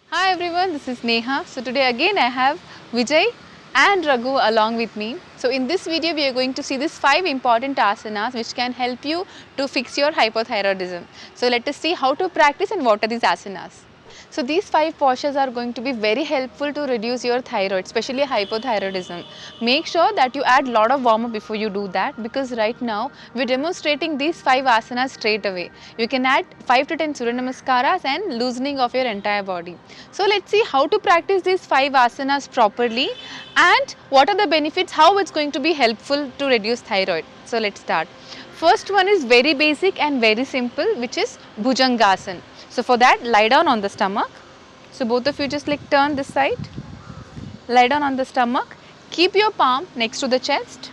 Hi everyone, this is Neha. So today again I have Vijay and Raghu along with me. So in this video we are going to see these 5 important asanas which can help you to fix your hypothyroidism. So let us see how to practice and what are these asanas. So these 5 postures are going to be very helpful to reduce your thyroid, especially hypothyroidism. Make sure that you add lot of warm up before you do that, because right now we're demonstrating these 5 asanas straight away. You can add 5 to 10 Surya Namaskaras and loosening of your entire body. So let's see how to practice these 5 asanas properly and what are the benefits, how it's going to be helpful to reduce thyroid. So let's start. First one is very basic and very simple, which is Bhujangasana. So for that, lie down on the stomach. So both of you just like turn this side, lie down on the stomach, keep your palm next to the chest,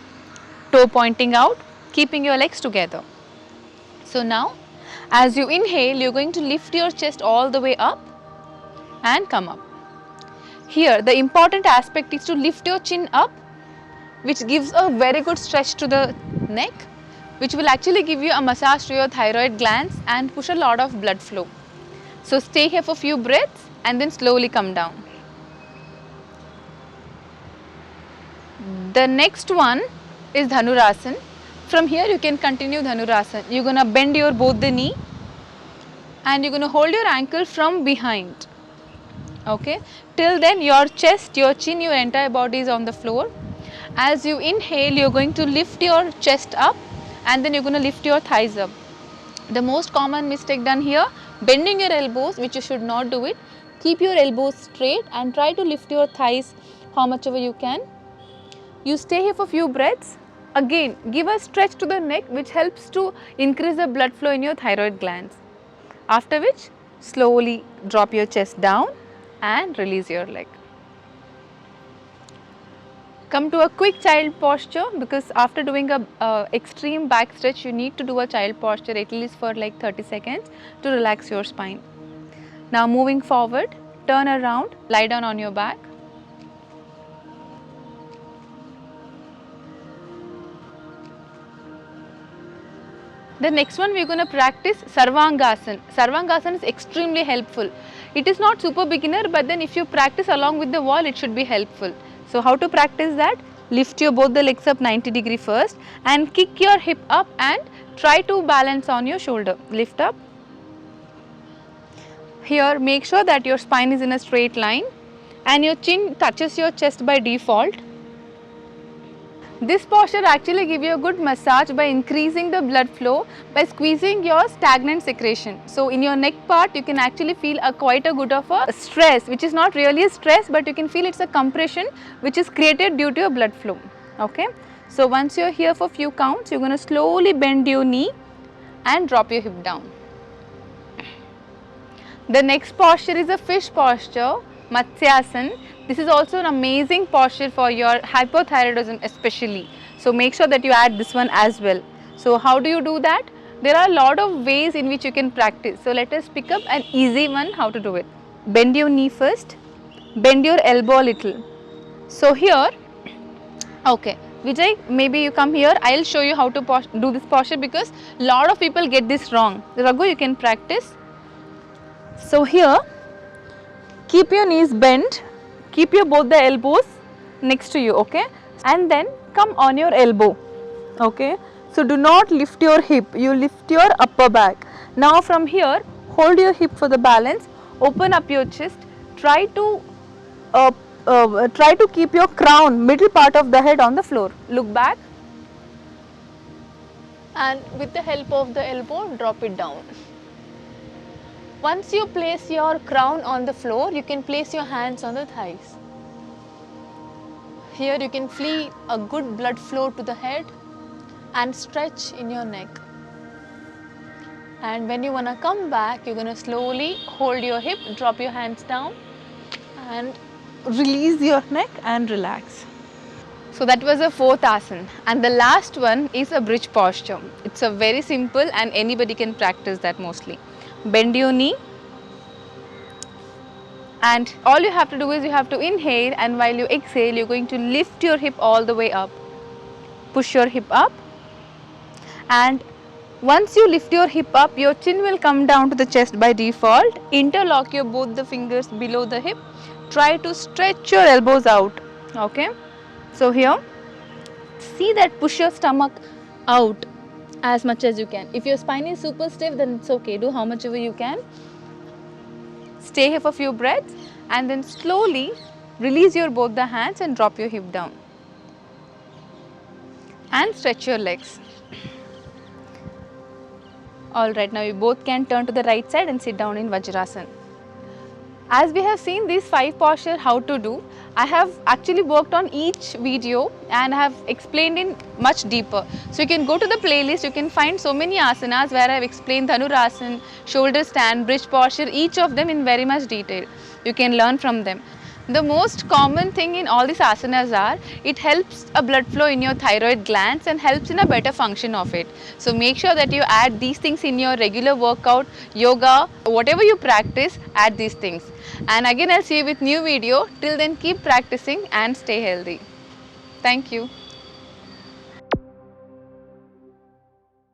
toe pointing out, keeping your legs together. So now as you inhale, you're going to lift your chest all the way up and come up. Here the important aspect is to lift your chin up, which gives a very good stretch to the neck, which will actually give you a massage to your thyroid glands and push a lot of blood flow. So stay here for few breaths and then slowly come down. The next one is Dhanurasana. From here you can continue Dhanurasana. You're going to bend your both the knee and you're going to hold your ankle from behind. Okay, till then your chest, your chin, your entire body is on the floor. As you inhale, you're going to lift your chest up and then you're going to lift your thighs up. The most common mistake done here, bending your elbows, which you should not do it. Keep your elbows straight and try to lift your thighs how much ever you can. You stay here for few breaths. Again, give a stretch to the neck, which helps to increase the blood flow in your thyroid glands. After which, slowly drop your chest down and release your leg. Come to a quick child posture, because after doing a extreme back stretch, you need to do a child posture at least for like 30 seconds to relax your spine. Now moving forward, turn around, lie down on your back. The next one we are going to practice Sarvangasana. Sarvangasana is extremely helpful. It is not super beginner, but then if you practice along with the wall, it should be helpful. So how to practice that? Lift your both the legs up 90° first and kick your hip up and try to balance on your shoulder. Lift up. Here make sure that your spine is in a straight line and your chin touches your chest by default. This posture actually gives you a good massage by increasing the blood flow by squeezing your stagnant secretion. So in your neck part, you can actually feel quite a good of a stress, which is not really a stress, but you can feel it's a compression which is created due to a blood flow. Okay. So once you're here for few counts, you're going to slowly bend your knee and drop your hip down. The next posture is a fish posture, Matsyasana. This is also an amazing posture for your hypothyroidism especially. So make sure that you add this one as well. So how do you do that? There are a lot of ways in which you can practice. So let us pick up an easy one how to do it. Bend your knee first, bend your elbow a little. So here, okay, Vijay, maybe you come here, I will show you how to do this posture, because a lot of people get this wrong. Raghu, you can practice. So here, keep your knees bent, keep your both the elbows next to you, okay, and then come on your elbow, okay. So do not lift your hip, you lift your upper back. Now from here, hold your hip for the balance, open up your chest, try to keep your crown, middle part of the head on the floor. Look back and with the help of the elbow, drop it down. Once you place your crown on the floor, you can place your hands on the thighs. Here you can feel a good blood flow to the head and stretch in your neck. And when you want to come back, you're going to slowly hold your hip, drop your hands down and release your neck and relax. So that was a 4th asana, and the last one is a bridge posture. It's a very simple and anybody can practice that mostly. Bend your knee and all you have to do is you have to inhale, and while you exhale you're going to lift your hip all the way up. Push your hip up and Once you lift your hip up, your chin will come down to the chest by default. Interlock your both the fingers below the hip. Try to stretch your elbows out. Okay. So here, see that push your stomach out as much as you can. If your spine is super stiff, then it's okay. Do how much ever you can. Stay here for a few breaths and then slowly release your both the hands and drop your hip down. And stretch your legs. Alright, now you both can turn to the right side and sit down in Vajrasana. As we have seen these 5 postures how to do, I have actually worked on each video and have explained in much deeper. So you can go to the playlist, you can find so many asanas where I have explained Dhanurasana, shoulder stand, bridge posture, each of them in very much detail. You can learn from them. The most common thing in all these asanas are, it helps a blood flow in your thyroid glands and helps in a better function of it. So make sure that you add these things in your regular workout, yoga, whatever you practice, add these things. And again I'll see you with new video. Till then keep practicing and stay healthy. Thank you.